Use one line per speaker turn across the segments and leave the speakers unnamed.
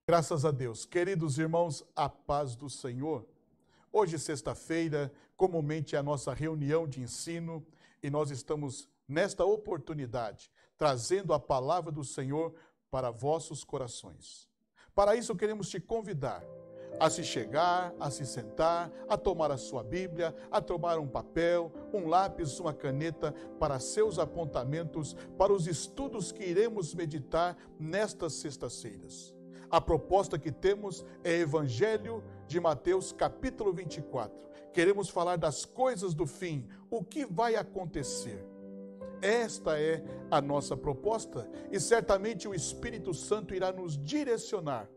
Graças a Deus. Queridos irmãos, a paz do Senhor. Hoje, sexta-feira, comumente é a nossa reunião de ensino e nós estamos, nesta oportunidade, trazendo a palavra do Senhor para vossos corações. Para isso, queremos te convidar a se chegar, a se sentar, a tomar a sua Bíblia, a tomar um papel, um lápis, uma caneta para seus apontamentos, para os estudos que iremos meditar nestas sextas-feiras. A proposta que temos é Evangelho de Mateus, capítulo 24. Queremos falar das coisas do fim, o que vai acontecer. Esta é a nossa proposta e certamente o Espírito Santo irá nos direcionar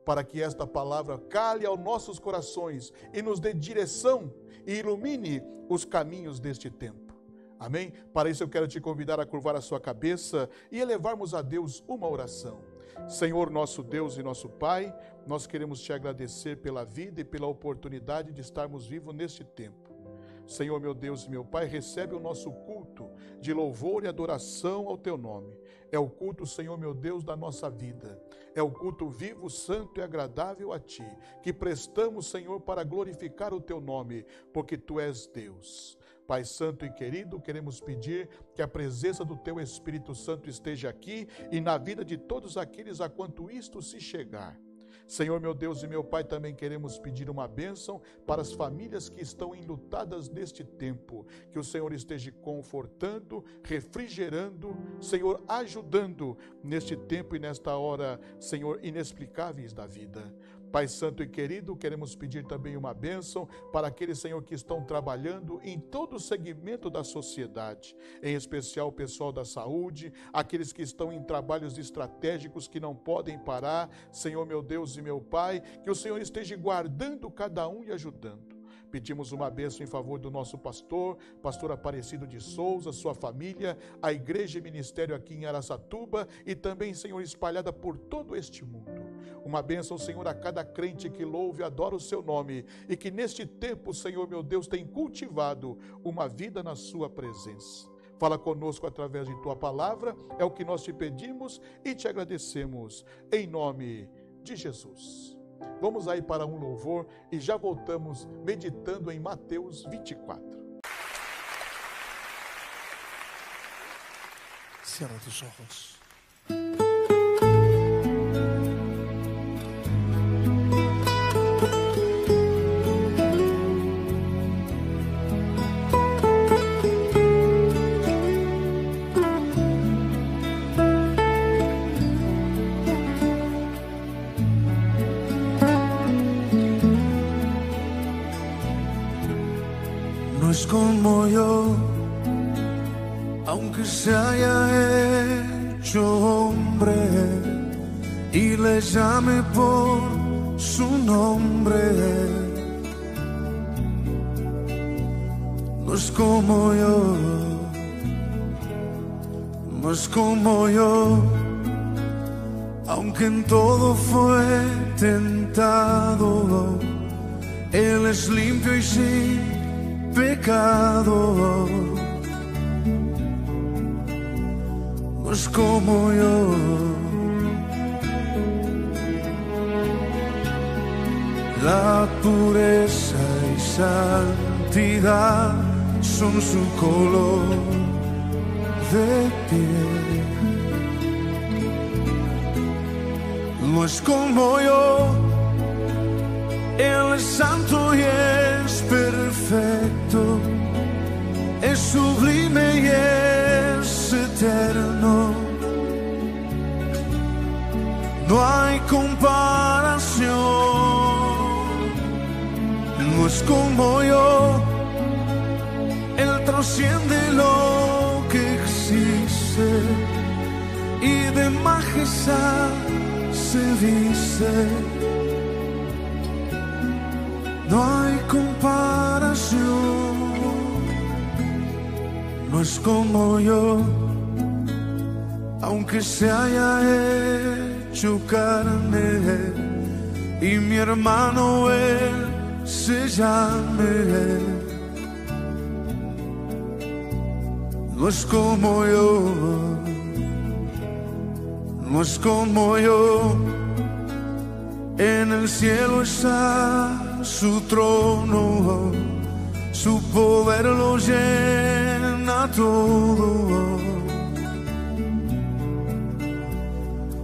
para que esta palavra cale aos nossos corações e nos dê direção e ilumine os caminhos deste tempo. Amém? Para isso eu quero te convidar a curvar a sua cabeça e elevarmos a Deus uma oração. Senhor, nosso Deus e nosso Pai, nós queremos te agradecer pela vida e pela oportunidade de estarmos vivos neste tempo. Senhor, meu Deus e meu Pai, recebe o nosso culto de louvor e adoração ao Teu nome. É o culto, Senhor, meu Deus, da nossa vida. É o culto vivo, santo e agradável a Ti, que prestamos, Senhor, para glorificar o Teu nome, porque Tu és Deus. Pai Santo e querido, queremos pedir que a presença do Teu Espírito Santo esteja aqui e na vida de todos aqueles a quanto isto se chegar. Senhor, meu Deus e meu Pai, também queremos pedir uma bênção para as famílias que estão enlutadas neste tempo. Que o Senhor esteja confortando, refrigerando, Senhor, ajudando neste tempo e nesta hora, Senhor, inexplicáveis da vida. Pai Santo e querido, queremos pedir também uma bênção para aqueles, Senhor, que estão trabalhando em todo o segmento da sociedade, em especial o pessoal da saúde, aqueles que estão em trabalhos estratégicos que não podem parar. Senhor, meu Deus e meu Pai, que o Senhor esteja guardando cada um e ajudando. Pedimos uma bênção em favor do nosso pastor Aparecido de Souza, sua família, a igreja e ministério aqui em Araçatuba e também, Senhor, espalhada por todo este mundo. Uma bênção, Senhor, a cada crente que louve e adora o seu nome e que neste tempo, Senhor, meu Deus, tem cultivado uma vida na sua presença. Fala conosco através de Tua palavra, é o que nós te pedimos e te agradecemos, em nome de Jesus. Vamos aí para um louvor e já voltamos meditando em Mateus 24.
Cierra tus ojos. No es como yo, aunque se haya hecho hombre y le llame por su nombre. No es como yo, no es como yo, aunque en todo fue tentado. Él es limpio y sin pecado. No es como yo, la pureza y santidad son su color de piel. No es como yo, Él es santo y es perfecto, es sublime y es eterno. No hay comparación. No es como yo, Él trasciende lo que existe y de majestad se dice. No hay comparación. No es como yo, aunque se haya hecho carne y mi hermano él se llame. No es como yo, no es como yo, En el cielo está su trono, su poder lo llena todo.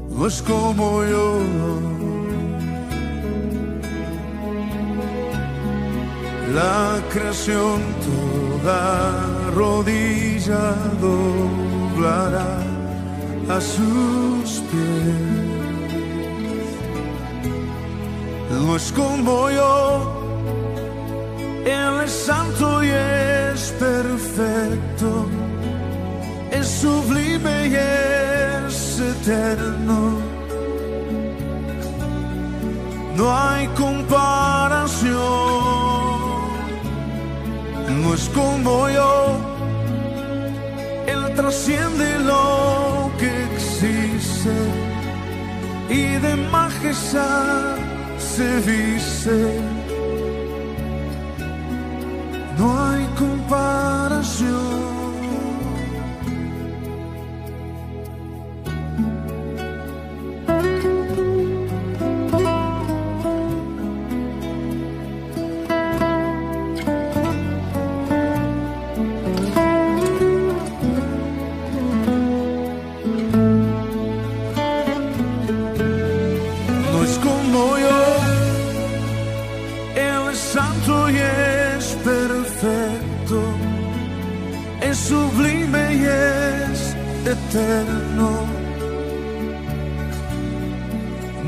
No es como yo. La creación toda rodilla doblará a sus pies. No es como yo, Él es santo y es perfecto, es sublime y es eterno. No hay comparación, no es como yo, Él trasciende lo que existe y de majestad se viste. No hay comparación. Sublime y es eterno.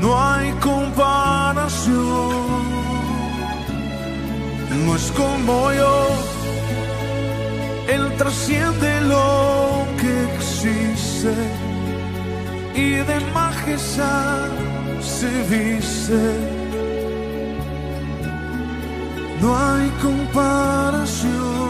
No hay comparación. No es como yo. Él trasciende lo que existe y de majestad se viste. No hay comparación.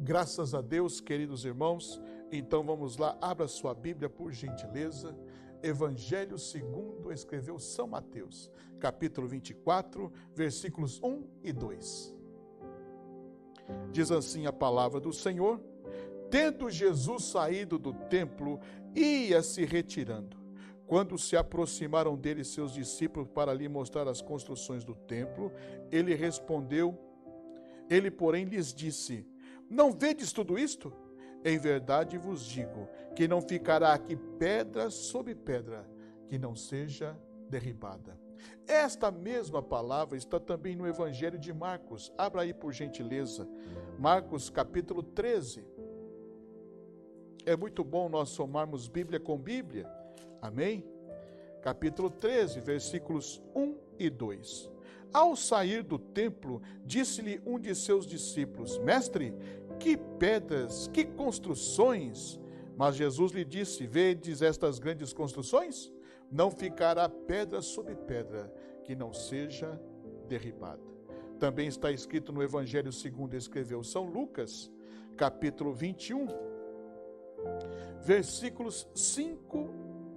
Graças a Deus, queridos irmãos. Então vamos lá, abra sua Bíblia por gentileza. Evangelho segundo escreveu São Mateus, capítulo 24, versículos 1 e 2. Diz assim a palavra do Senhor: Tendo Jesus saído do templo, ia se retirando. Quando se aproximaram dele seus discípulos para lhe mostrar as construções do templo, ele respondeu, ele porém lhes disse: Não vedes tudo isto? Em verdade vos digo que não ficará aqui pedra sobre pedra que não seja derribada. Esta mesma palavra está também no Evangelho de Marcos. Abra aí por gentileza. Marcos capítulo 13. É muito bom nós somarmos Bíblia com Bíblia. Amém? Capítulo 13, versículos 1 e 2. Ao sair do templo, disse-lhe um de seus discípulos: Mestre, que pedras, que construções! Mas Jesus lhe disse: Vedes estas grandes construções? Não ficará pedra sobre pedra que não seja derribada. Também está escrito no Evangelho segundo escreveu São Lucas, capítulo 21, versículos 5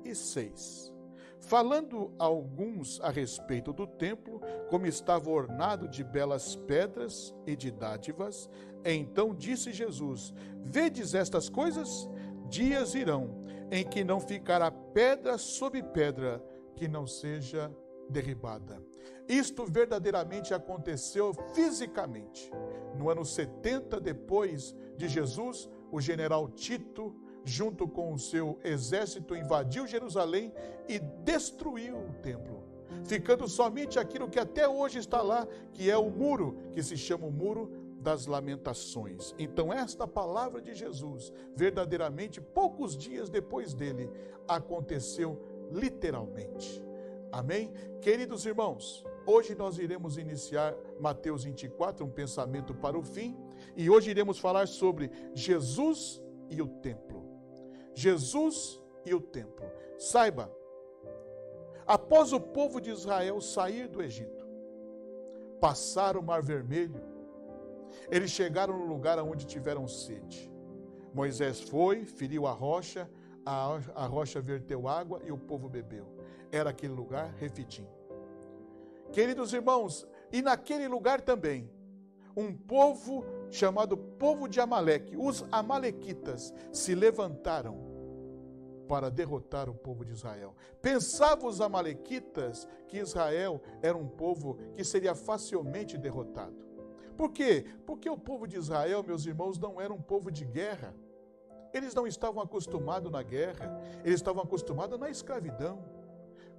e 6. Falando alguns a respeito do templo, como estava ornado de belas pedras e de dádivas, então disse Jesus: Vedes estas coisas? Dias irão em que não ficará pedra sobre pedra que não seja derribada. Isto verdadeiramente aconteceu fisicamente. No ano 70 depois de Jesus, o general Tito, junto com o seu exército, invadiu Jerusalém e destruiu o templo, ficando somente aquilo que até hoje está lá, que é o muro, que se chama o Muro das Lamentações. Então esta palavra de Jesus, verdadeiramente, poucos dias depois dele, aconteceu literalmente. Amém? Queridos irmãos, hoje nós iremos iniciar Mateus 24, um pensamento para o fim, e hoje iremos falar sobre Jesus e o templo. Jesus e o templo. Saiba, Após o povo de Israel sair do Egito, passar o Mar Vermelho, eles chegaram no lugar onde tiveram sede. Moisés foi, feriu a rocha verteu água e o povo bebeu. Era aquele lugar Refidim. Queridos irmãos, e naquele lugar também, um povo chamado povo de Amaleque, os amalequitas, se levantaram para derrotar o povo de Israel. Pensavam os amalequitas que Israel era um povo que seria facilmente derrotado. Por quê? Porque o povo de Israel, meus irmãos, não era um povo de guerra. Eles não estavam acostumados na guerra, eles estavam acostumados na escravidão,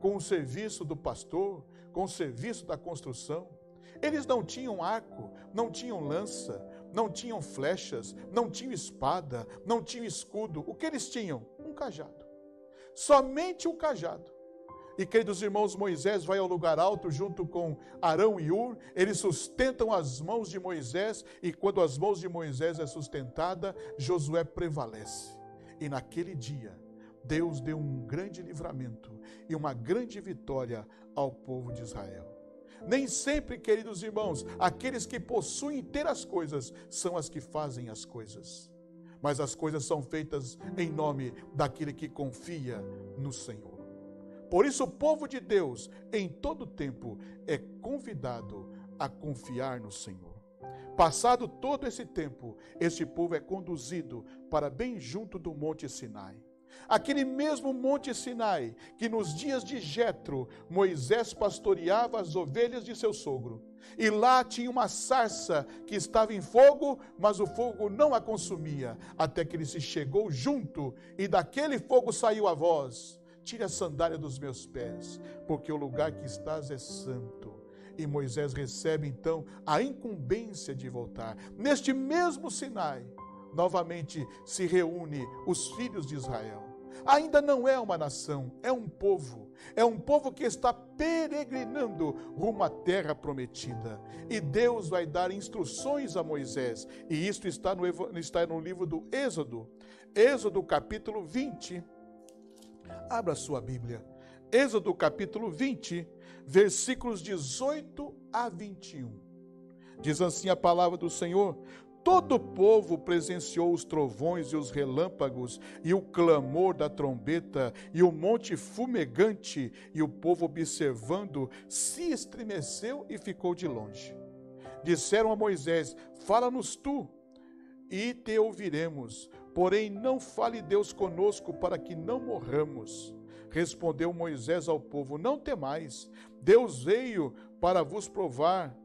com o serviço do pastor, com o serviço da construção. Eles não tinham arco, não tinham lança, não tinham flechas, não tinham espada, não tinham escudo. O que eles tinham? Um cajado. Somente um cajado. E, queridos irmãos, Moisés vai ao lugar alto junto com Arão e Ur, eles sustentam as mãos de Moisés, e quando as mãos de Moisés é sustentada, Josué prevalece. E naquele dia, Deus deu um grande livramento e uma grande vitória ao povo de Israel. Nem sempre, queridos irmãos, aqueles que possuem ter as coisas são as que fazem as coisas. Mas as coisas são feitas em nome daquele que confia no Senhor. Por isso, o povo de Deus, em todo tempo, é convidado a confiar no Senhor. Passado todo esse tempo, este povo é conduzido para bem junto do Monte Sinai. Aquele mesmo Monte Sinai que nos dias de Jetro, Moisés pastoreava as ovelhas de seu sogro. E lá tinha uma sarça que estava em fogo, mas o fogo não a consumia, até que ele se chegou junto e daquele fogo saiu a voz: tire a sandália dos meus pés, porque o lugar que estás é santo. E Moisés recebe então a incumbência de voltar. Neste mesmo Sinai, novamente se reúne os filhos de Israel. Ainda não é uma nação, é um povo. É um povo que está peregrinando rumo à terra prometida. E Deus vai dar instruções a Moisés. E isto está no livro do Êxodo. Êxodo capítulo 20. Abra sua Bíblia. Êxodo capítulo 20, versículos 18 a 21. Diz assim a palavra do Senhor: todo o povo presenciou os trovões e os relâmpagos, e o clamor da trombeta, e o monte fumegante, e o povo observando se estremeceu e ficou de longe. Disseram a Moisés: fala-nos tu, e te ouviremos, porém não fale Deus conosco para que não morramos. Respondeu Moisés ao povo: não temais, Deus veio para vos provar,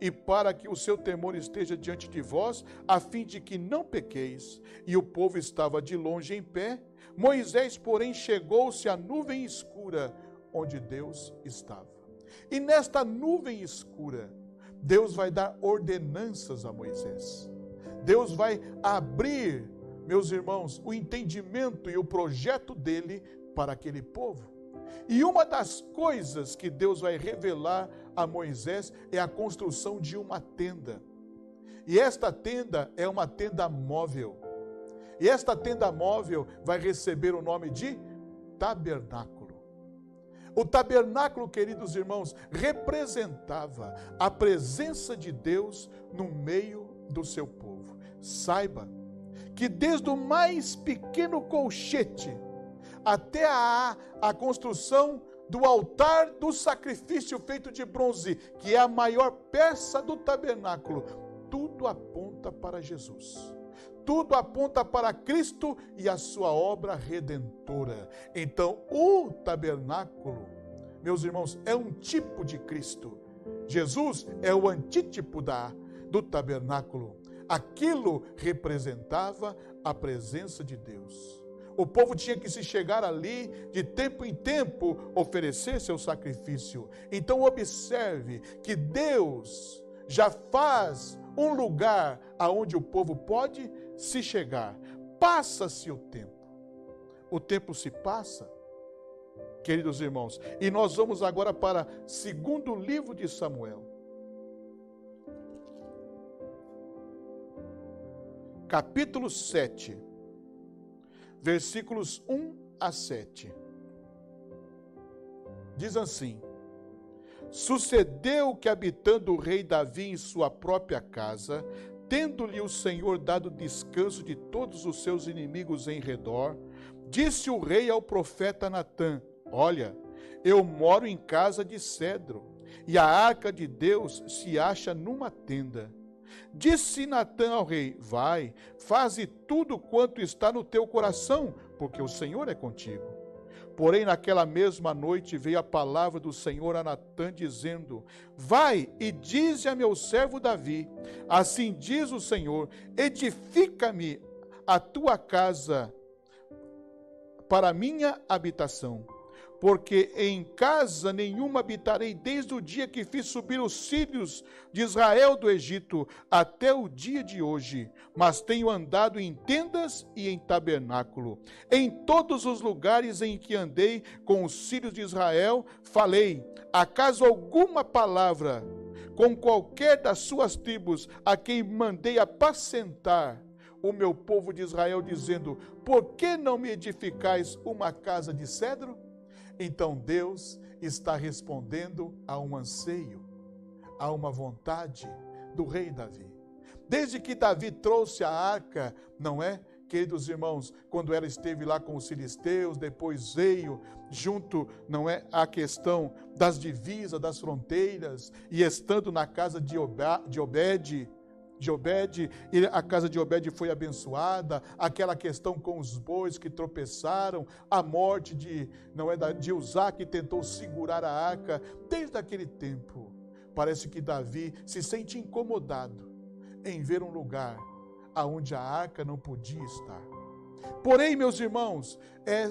e para que o seu temor esteja diante de vós, a fim de que não pequeis. E o povo estava de longe em pé. Moisés, porém, chegou-se à nuvem escura, onde Deus estava. E nesta nuvem escura, Deus vai dar ordenanças a Moisés. Deus vai abrir, meus irmãos, o entendimento e o projeto dele para aquele povo. E uma das coisas que Deus vai revelar a Moisés é a construção de uma tenda. E esta tenda é uma tenda móvel. E esta tenda móvel vai receber o nome de tabernáculo. O tabernáculo, queridos irmãos, representava a presença de Deus no meio do seu povo. Saiba que desde o mais pequeno colchete até a construção do altar do sacrifício feito de bronze, que é a maior peça do tabernáculo, tudo aponta para Jesus. Tudo aponta para Cristo e a sua obra redentora. Então, o tabernáculo, meus irmãos, é um tipo de Cristo. Jesus é o antítipo do tabernáculo. Aquilo representava a presença de Deus. O povo tinha que se chegar ali, de tempo em tempo, oferecer seu sacrifício. Então observe que Deus já faz um lugar aonde o povo pode se chegar. Passa-se o tempo. O tempo se passa, queridos irmãos. E nós vamos agora para o segundo livro de Samuel. Capítulo 7. Versículos 1 a 7. diz assim: sucedeu que, habitando o rei Davi em sua própria casa, tendo-lhe o Senhor dado descanso de todos os seus inimigos em redor, disse o rei ao profeta Natã: olha, eu moro em casa de cedro, e a arca de Deus se acha numa tenda. Disse Natã ao rei: vai, faze tudo quanto está no teu coração, porque o Senhor é contigo. Porém, naquela mesma noite veio a palavra do Senhor a Natã, dizendo: vai e dize a meu servo Davi, assim diz o Senhor, edifica-me a tua casa para minha habitação. Porque em casa nenhuma habitarei desde o dia que fiz subir os filhos de Israel do Egito até o dia de hoje, mas tenho andado em tendas e em tabernáculo. Em todos os lugares em que andei com os filhos de Israel, falei, acaso alguma palavra com qualquer das suas tribos a quem mandei apacentar o meu povo de Israel, dizendo, por que não me edificais uma casa de cedro? Então Deus está respondendo a um anseio, a uma vontade do rei Davi. Desde que Davi trouxe a arca, não é, queridos irmãos, quando ela esteve lá com os filisteus, depois veio junto, não é, a questão das divisas, das fronteiras, e estando na casa de Obed, e a casa de Obed foi abençoada, aquela questão com os bois que tropeçaram, a morte de Uzá, que tentou segurar a arca. Desde aquele tempo, parece que Davi se sente incomodado em ver um lugar aonde a arca não podia estar. Porém, meus irmãos,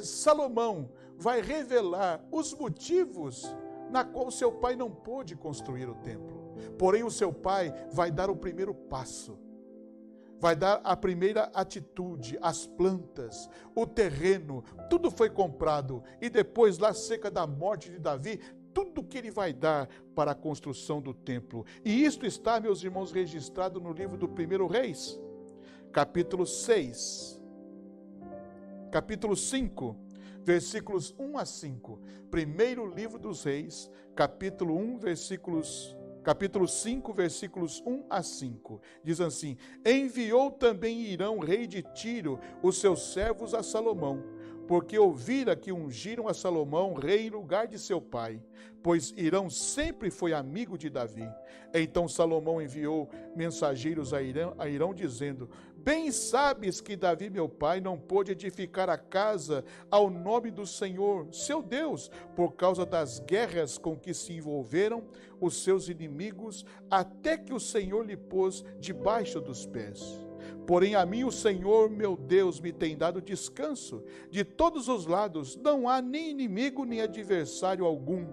Salomão vai revelar os motivos na qual seu pai não pôde construir o templo. Porém, o seu pai vai dar o primeiro passo, vai dar a primeira atitude, as plantas, o terreno, tudo foi comprado. E depois, lá cerca da morte de Davi, tudo que ele vai dar para a construção do templo. E isto está, meus irmãos, registrado no livro do 1 Reis, capítulo 6, capítulo 5, versículos 1 a 5. Primeiro livro dos Reis, capítulo 5, versículos 1 a 5. Diz assim: enviou também Irão, rei de Tiro, os seus servos a Salomão, porque ouvira que ungiram a Salomão rei em lugar de seu pai, pois Irão sempre foi amigo de Davi. Então Salomão enviou mensageiros a Irão dizendo: bem sabes que Davi, meu pai, não pôde edificar a casa ao nome do Senhor, seu Deus, por causa das guerras com que se envolveram os seus inimigos, até que o Senhor lhe pôs debaixo dos pés. Porém, a mim o Senhor, meu Deus, me tem dado descanso. De todos os lados, não há nem inimigo, nem adversário algum.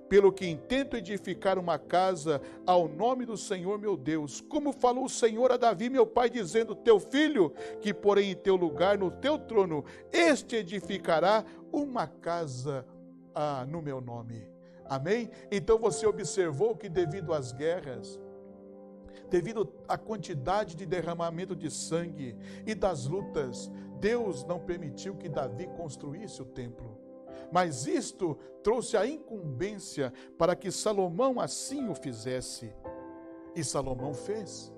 Pelo que intento edificar uma casa ao nome do Senhor, meu Deus, como falou o Senhor a Davi, meu pai, dizendo: teu filho, que porém em teu lugar, no teu trono, este edificará uma casa no meu nome. Amém? Então você observou que devido às guerras, devido à quantidade de derramamento de sangue e das lutas, Deus não permitiu que Davi construísse o templo. Mas isto trouxe a incumbência para que Salomão assim o fizesse. E Salomão fez.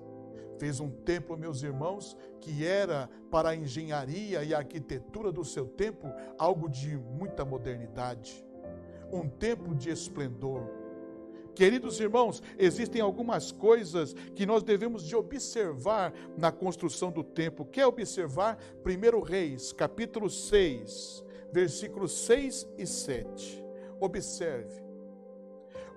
Fez um templo, meus irmãos, que era para a engenharia e a arquitetura do seu tempo algo de muita modernidade. Um templo de esplendor. Queridos irmãos, existem algumas coisas que nós devemos de observar na construção do templo. Quer observar? 1 Reis, capítulo 6, versículos 6 e 7. Observe.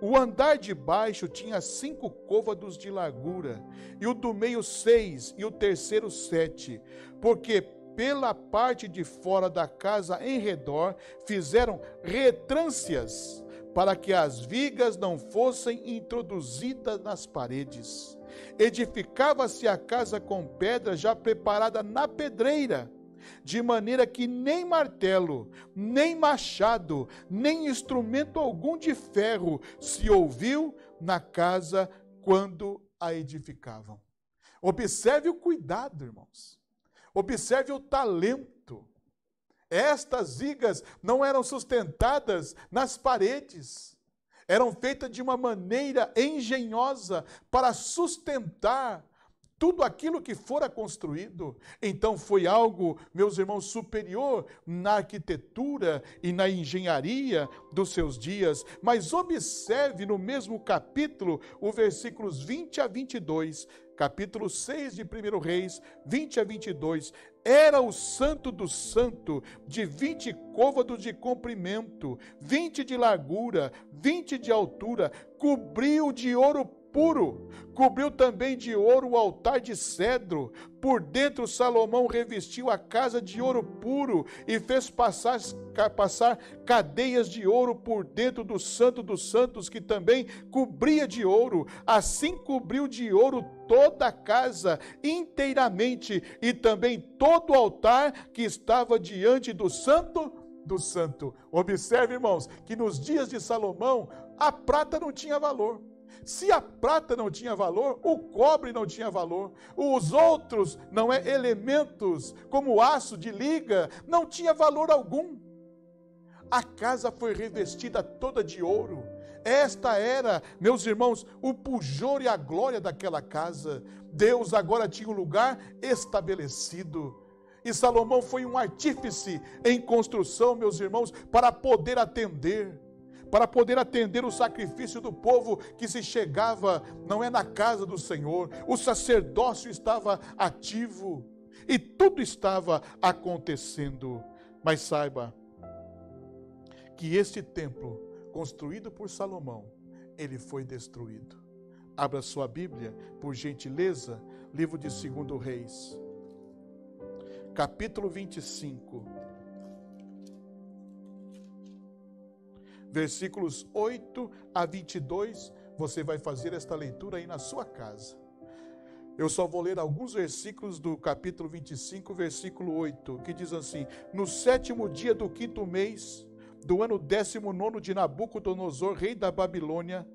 O andar de baixo tinha 5 côvados de largura, e o do meio 6, e o terceiro 7, porque pela parte de fora da casa em redor fizeram retrâncias, para que as vigas não fossem introduzidas nas paredes. Edificava-se a casa com pedra já preparada na pedreira, de maneira que nem martelo, nem machado, nem instrumento algum de ferro se ouviu na casa quando a edificavam. Observe o cuidado, irmãos. Observe o talento Estas vigas não eram sustentadas nas paredes, eram feitas de uma maneira engenhosa para sustentar tudo aquilo que fora construído. Então foi algo, meus irmãos, superior na arquitetura e na engenharia dos seus dias. Mas observe no mesmo capítulo, os versículos 20 a 22, capítulo 6 de 1 Reis, 20 a 22. Era o santo do santo, de 20 côvados de comprimento, 20 de largura, 20 de altura, cobriu de ouro puro, cobriu também de ouro o altar de cedro. Por dentro Salomão revestiu a casa de ouro puro e fez passar cadeias de ouro por dentro do santo dos santos, que também cobria de ouro. Assim cobriu de ouro toda a casa inteiramente, e também todo o altar que estava diante do santo do santo. Observe, irmãos, que nos dias de Salomão a prata não tinha valor. Se a prata não tinha valor, o cobre não tinha valor, os outros elementos, como o aço de liga, não tinha valor algum. A casa foi revestida toda de ouro. Esta era, meus irmãos, o pujor e a glória daquela casa. Deus agora tinha um lugar estabelecido. E Salomão foi um artífice em construção, meus irmãos, para poder atender o sacrifício do povo que se chegava, na casa do Senhor. O sacerdócio estava ativo e tudo estava acontecendo. Mas saiba que este templo, construído por Salomão, ele foi destruído. Abra sua Bíblia, por gentileza, livro de 2 Reis, capítulo 25. Versículos 8 a 22, você vai fazer esta leitura aí na sua casa. Eu só vou ler alguns versículos do capítulo 25, versículo 8, que diz assim: no 7º dia do 5º mês, do ano 19º de Nabucodonosor, rei da Babilônia,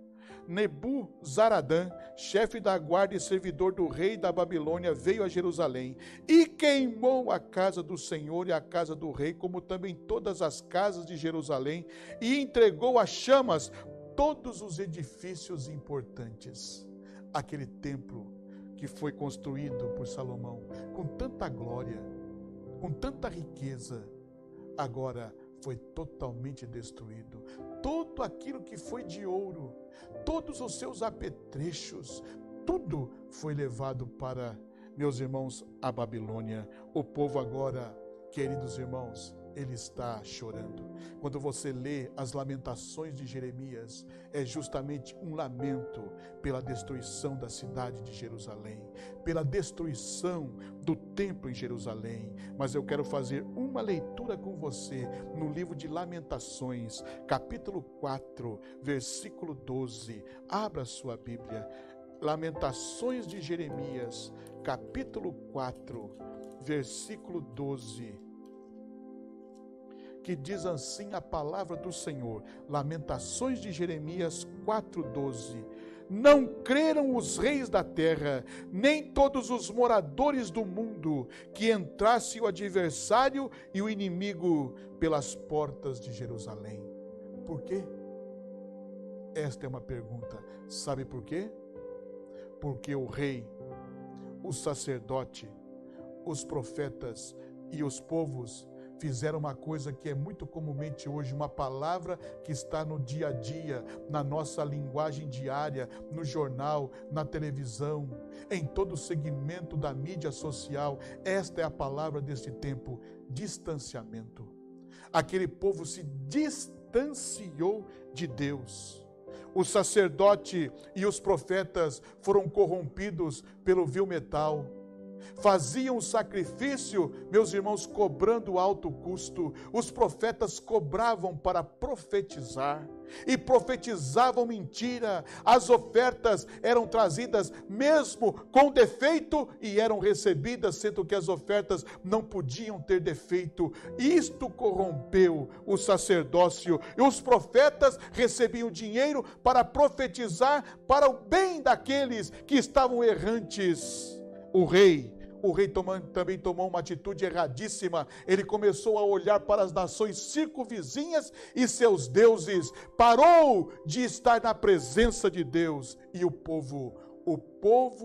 Nebuzaradã, chefe da guarda e servidor do rei da Babilônia, veio a Jerusalém e queimou a casa do Senhor e a casa do rei, como também todas as casas de Jerusalém, e entregou a chamas todos os edifícios importantes. Aquele templo que foi construído por Salomão com tanta glória, com tanta riqueza, agora foi totalmente destruído. Todo aquilo que foi de ouro, todos os seus apetrechos, tudo foi levado para, meus irmãos, a Babilônia. O povo agora, queridos irmãos, ele está chorando. Quando você lê as lamentações de Jeremias, é justamente um lamento pela destruição da cidade de Jerusalém, pela destruição do templo em Jerusalém. Mas eu quero fazer uma leitura com você no livro de Lamentações, capítulo 4, versículo 12. Abra sua Bíblia. Lamentações de Jeremias, capítulo 4, versículo 12. Que diz assim a palavra do Senhor. Lamentações de Jeremias 4:12. Não creram os reis da terra, nem todos os moradores do mundo, que entrasse o adversário e o inimigo pelas portas de Jerusalém. Por quê? Esta é uma pergunta. Sabe por quê? Porque o rei, o sacerdote, os profetas e os povos fizeram uma coisa que é muito comumente hoje, uma palavra que está no dia a dia, na nossa linguagem diária, no jornal, na televisão, em todo o segmento da mídia social. Esta é a palavra deste tempo: distanciamento. Aquele povo se distanciou de Deus. O sacerdote e os profetas foram corrompidos pelo vil metal. Faziam o sacrifício, meus irmãos, cobrando alto custo. Os profetas cobravam para profetizar e profetizavam mentira. As ofertas eram trazidas mesmo com defeito e eram recebidas, sendo que as ofertas não podiam ter defeito. Isto corrompeu o sacerdócio, e os profetas recebiam dinheiro para profetizar para o bem daqueles que estavam errantes. O rei, o rei também tomou uma atitude erradíssima. Ele começou a olhar para as nações circunvizinhas e seus deuses. Parou de estar na presença de Deus. E o povo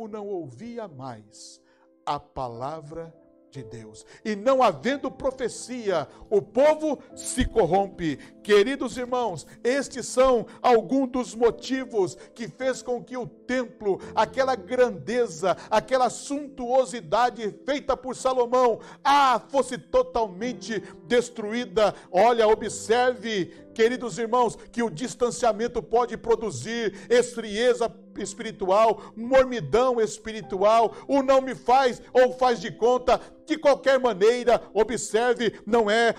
não ouvia mais a palavra de Deus. E não havendo profecia, o povo se corrompe. Queridos irmãos, estes são alguns dos motivos que fez com que o templo, aquela grandeza, aquela suntuosidade feita por Salomão, fosse totalmente destruída. Olha, observe, queridos irmãos, que o distanciamento pode produzir esfrieza espiritual, mornidão espiritual, o não me faz ou faz de conta. De qualquer maneira, observe,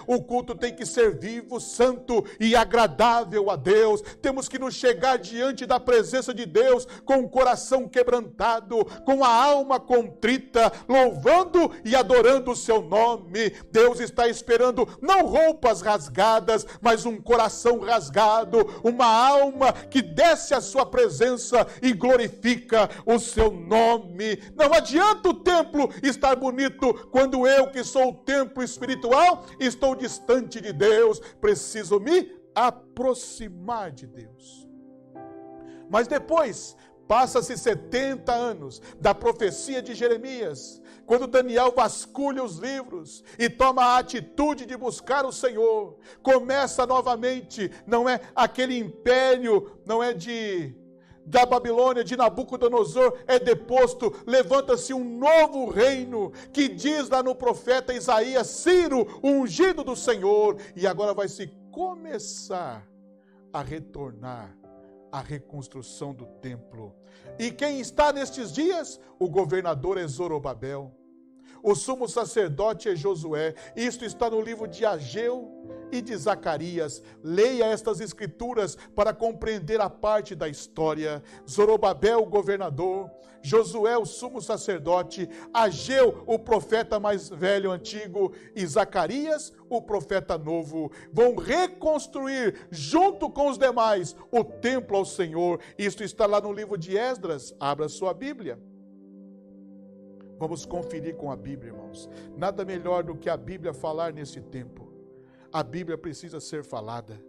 o culto tem que ser vivo, santo e agradável a Deus. Temos que nos chegar diante da presença de Deus com o coração quebrantado, com a alma contrita, louvando e adorando o seu nome. Deus está esperando não roupas rasgadas, mas um coração rasgado, uma alma que desce à sua presença e glorifica o seu nome. Não adianta o templo estar bonito quando eu, que sou o templo espiritual, estou distante de Deus. Preciso me aproximar de Deus. Mas depois, passa-se 70 anos da profecia de Jeremias, quando Daniel vasculha os livros e toma a atitude de buscar o Senhor. Começa novamente, não é aquele império, da Babilônia, de Nabucodonosor, é deposto, levanta-se um novo reino, que diz lá no profeta Isaías, Ciro, o ungido do Senhor, e agora vai se começar a retornar a reconstrução do templo. E quem está nestes dias? O governador é Zorobabel, o sumo sacerdote é Josué. Isto está no livro de Ageu e de Zacarias. Leia estas escrituras para compreender a parte da história. Zorobabel, o governador, Josué, o sumo sacerdote, Ageu, o profeta mais velho, antigo, e Zacarias, o profeta novo, vão reconstruir, junto com os demais, o templo ao Senhor. Isto está lá no livro de Esdras. Abra sua Bíblia. Vamos conferir com a Bíblia, irmãos. Nada melhor do que a Bíblia falar nesse tempo. A Bíblia precisa ser falada,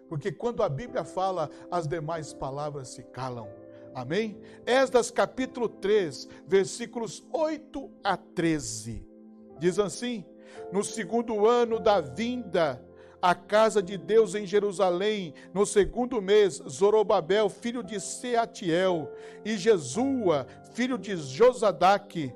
porque quando a Bíblia fala, as demais palavras se calam. Amém? Esdras capítulo 3, versículos 8 a 13. Diz assim: no segundo ano da vinda à casa de Deus em Jerusalém, no segundo mês, Zorobabel, filho de Seatiel, e Jesua, filho de Josadaque,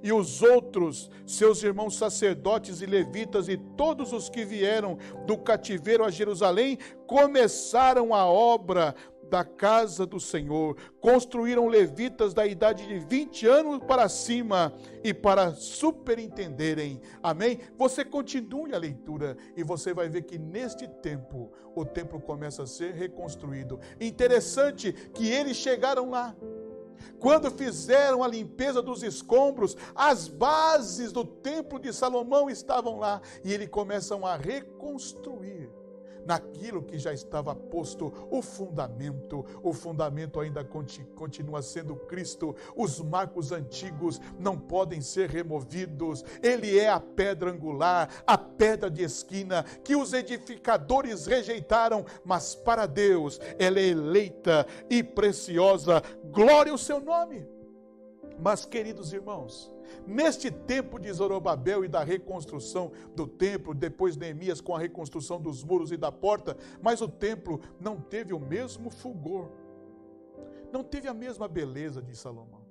e os outros, seus irmãos sacerdotes e levitas, e todos os que vieram do cativeiro a Jerusalém, começaram a obra da casa do Senhor. Construíram levitas da idade de 20 anos para cima, e para superintenderem. Amém? Você continue a leitura e você vai ver que neste tempo, o templo começa a ser reconstruído. Interessante que eles chegaram lá. Quando fizeram a limpeza dos escombros, as bases do templo de Salomão estavam lá, e eles começam a reconstruir naquilo que já estava posto o fundamento ainda continua sendo Cristo. Os marcos antigos não podem ser removidos. Ele é a pedra angular, a pedra de esquina, que os edificadores rejeitaram, mas para Deus ela é eleita e preciosa. Glória ao seu nome. Mas, queridos irmãos, neste tempo de Zorobabel e da reconstrução do templo, depois Neemias com a reconstrução dos muros e da porta, mas o templo não teve o mesmo fulgor, não teve a mesma beleza de Salomão.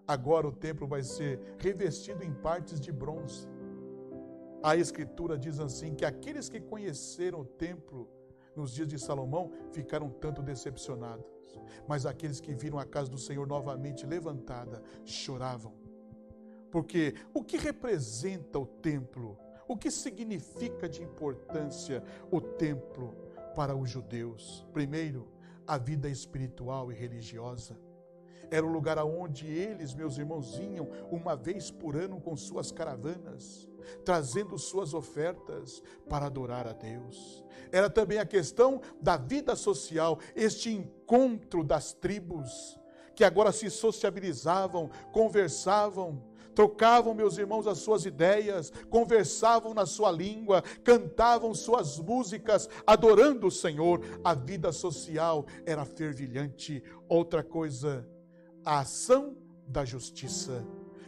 Agora o templo vai ser revestido em partes de bronze. A Escritura diz assim, que aqueles que conheceram o templo nos dias de Salomão ficaram tanto decepcionados, mas aqueles que viram a casa do Senhor novamente levantada, choravam. Porque o que representa o templo? O que significa de importância o templo para os judeus? Primeiro, a vida espiritual e religiosa. Era o lugar aonde eles, meus irmãos, iam uma vez por ano com suas caravanas, trazendo suas ofertas para adorar a Deus. Era também a questão da vida social, este encontro das tribos, que agora se sociabilizavam, conversavam, trocavam, meus irmãos, as suas ideias, conversavam na sua língua, cantavam suas músicas, adorando o Senhor. A vida social era fervilhante. Outra coisa, a ação da justiça.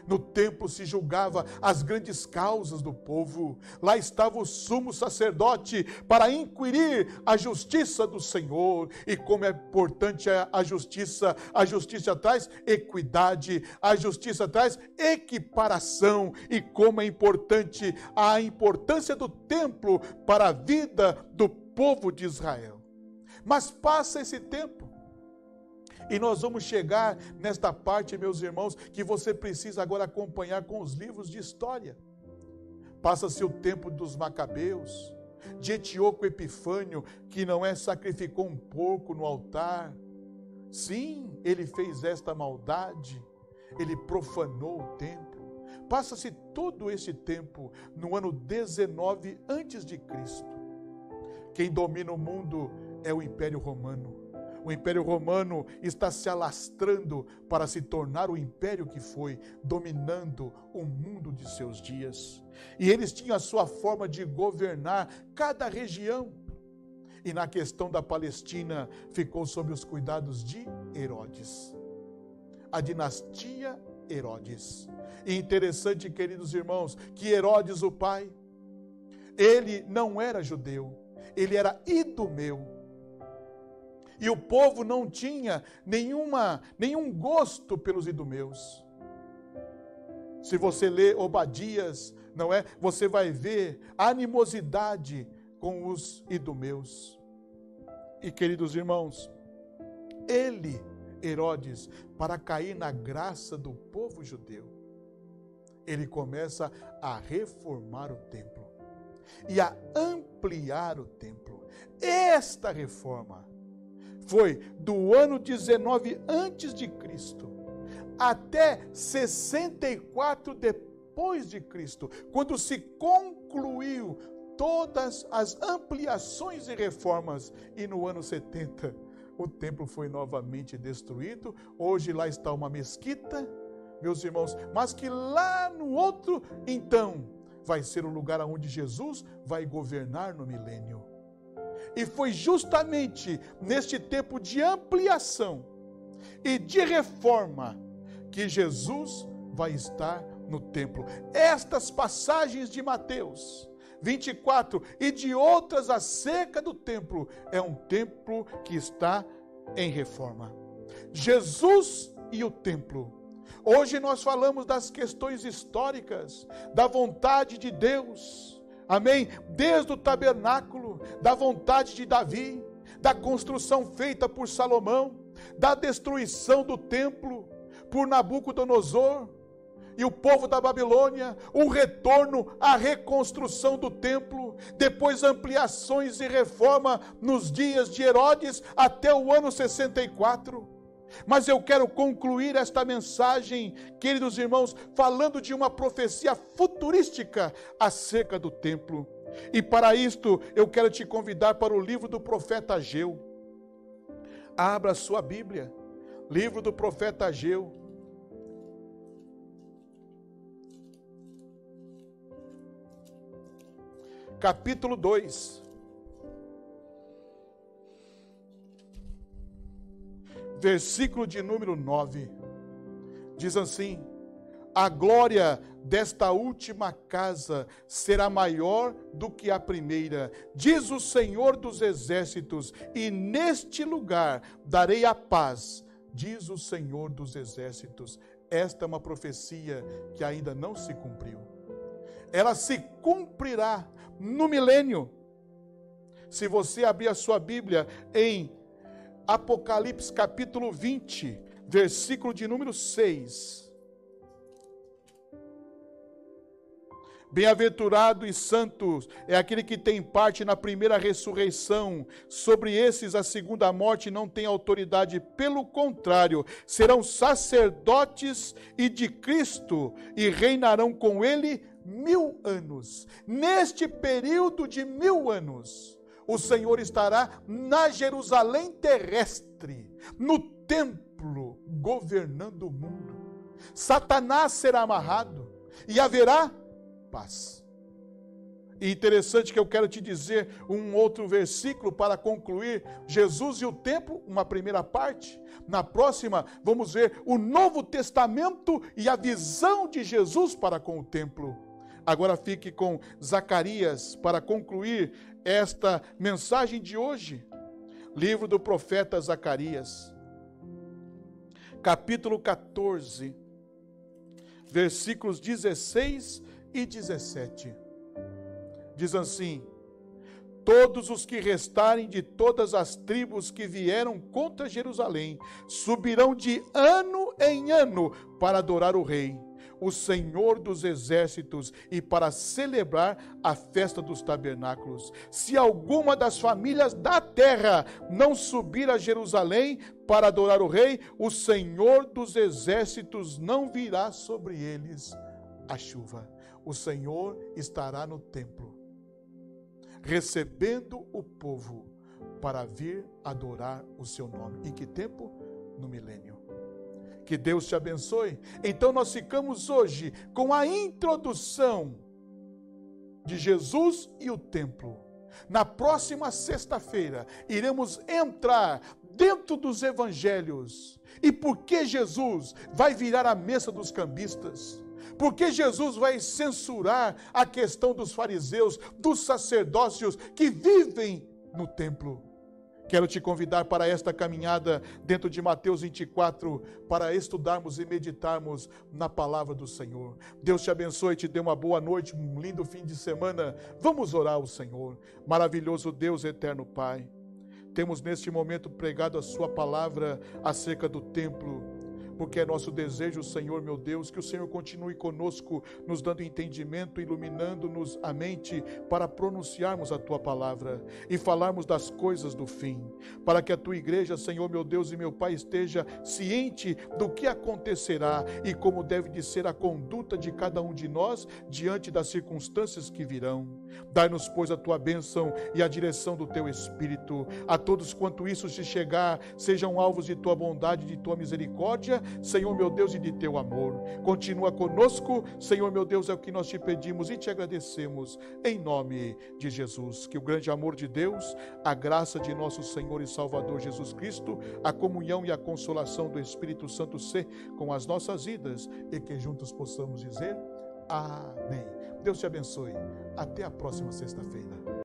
No templo se julgava as grandes causas do povo. Lá estava o sumo sacerdote para inquirir a justiça do Senhor. E como é importante a justiça traz equidade, a justiça traz equiparação. E como é importante a importância do templo para a vida do povo de Israel. Mas passa esse tempo. E nós vamos chegar nesta parte, meus irmãos, que você precisa agora acompanhar com os livros de história. Passa-se o tempo dos Macabeus, de Antíoco Epifânio, que sacrificou um porco no altar. Sim, ele fez esta maldade, ele profanou o templo. Passa-se todo esse tempo no ano 19 a.C. Quem domina o mundo é o Império Romano. O Império Romano está se alastrando para se tornar o império que foi, dominando o mundo de seus dias. E eles tinham a sua forma de governar cada região. E na questão da Palestina, ficou sob os cuidados de Herodes. A dinastia Herodes. E interessante, queridos irmãos, que Herodes, o pai, ele não era judeu, ele era idumeu. E o povo não tinha nenhum gosto pelos idumeus. Se você ler Obadias, você vai ver animosidade com os idumeus. E, queridos irmãos, Herodes, para cair na graça do povo judeu, ele começa a reformar o templo e a ampliar o templo. Esta reforma foi do ano 19 a.C. até 64 depois de Cristo, quando se concluiu todas as ampliações e reformas, e no ano 70 o templo foi novamente destruído. Hoje lá está uma mesquita, meus irmãos, mas que lá no outro, então, vai ser o lugar onde Jesus vai governar no milênio. E foi justamente neste tempo de ampliação e de reforma que Jesus vai estar no templo. Estas passagens de Mateus 24 e de outras acerca do templo, é um templo que está em reforma. Jesus e o templo. Hoje nós falamos das questões históricas, da vontade de Deus. Amém? Desde o tabernáculo, da vontade de Davi, da construção feita por Salomão, da destruição do templo por Nabucodonosor e o povo da Babilônia, o retorno, a reconstrução do templo, depois ampliações e reforma nos dias de Herodes até o ano 64. Mas eu quero concluir esta mensagem, queridos irmãos, falando de uma profecia futurística acerca do templo. E para isto, eu quero te convidar para o livro do profeta Ageu. Abra a sua Bíblia, livro do profeta Ageu. Capítulo 2. Versículo de número 9, diz assim: a glória desta última casa será maior do que a primeira, diz o Senhor dos exércitos, e neste lugar darei a paz, diz o Senhor dos exércitos. Esta é uma profecia que ainda não se cumpriu. Ela se cumprirá no milênio. Se você abrir a sua Bíblia em Apocalipse capítulo 20, versículo de número 6. Bem-aventurado e santo é aquele que tem parte na primeira ressurreição. Sobre esses a segunda morte não tem autoridade, pelo contrário, serão sacerdotes e de Cristo e reinarão com ele 1000 anos. Neste período de 1000 anos, o Senhor estará na Jerusalém terrestre, no templo, governando o mundo. Satanás será amarrado, e haverá paz. E interessante que eu quero te dizer um outro versículo para concluir. Jesus e o templo, uma primeira parte. Na próxima, vamos ver o Novo Testamento e a visão de Jesus para com o templo. Agora fique com Zacarias para concluir esta mensagem de hoje. Livro do profeta Zacarias, capítulo 14, versículos 16 e 17. Diz assim: todos os que restarem de todas as tribos que vieram contra Jerusalém subirão de ano em ano para adorar o Rei, o Senhor dos Exércitos, e para celebrar a festa dos tabernáculos. Se alguma das famílias da terra não subir a Jerusalém para adorar o Rei, o Senhor dos Exércitos não virá sobre eles a chuva. O Senhor estará no templo, recebendo o povo para vir adorar o seu nome. Em que tempo? No milênio. Que Deus te abençoe. Então nós ficamos hoje com a introdução de Jesus e o templo. Na próxima sexta-feira iremos entrar dentro dos evangelhos. E por que Jesus vai virar a mesa dos cambistas? Porque Jesus vai censurar a questão dos fariseus, dos sacerdócios que vivem no templo. Quero te convidar para esta caminhada dentro de Mateus 24, para estudarmos e meditarmos na palavra do Senhor. Deus te abençoe, te dê uma boa noite, um lindo fim de semana. Vamos orar ao Senhor. Maravilhoso Deus, eterno Pai, temos neste momento pregado a sua palavra acerca do templo, porque é nosso desejo, Senhor, meu Deus, que o Senhor continue conosco, nos dando entendimento, iluminando-nos a mente para pronunciarmos a Tua palavra e falarmos das coisas do fim, para que a Tua igreja, Senhor, meu Deus e meu Pai, esteja ciente do que acontecerá e como deve de ser a conduta de cada um de nós diante das circunstâncias que virão. Dai-nos, pois, a Tua bênção e a direção do Teu Espírito. A todos quanto isso se chegar, sejam alvos de Tua bondade e de Tua misericórdia, Senhor meu Deus, e de Teu amor. Continua conosco, Senhor meu Deus, é o que nós te pedimos e te agradecemos, em nome de Jesus. Que o grande amor de Deus, a graça de nosso Senhor e Salvador Jesus Cristo, a comunhão e a consolação do Espírito Santo ser com as nossas vidas, e que juntos possamos dizer amém. Deus te abençoe. Até a próxima sexta-feira.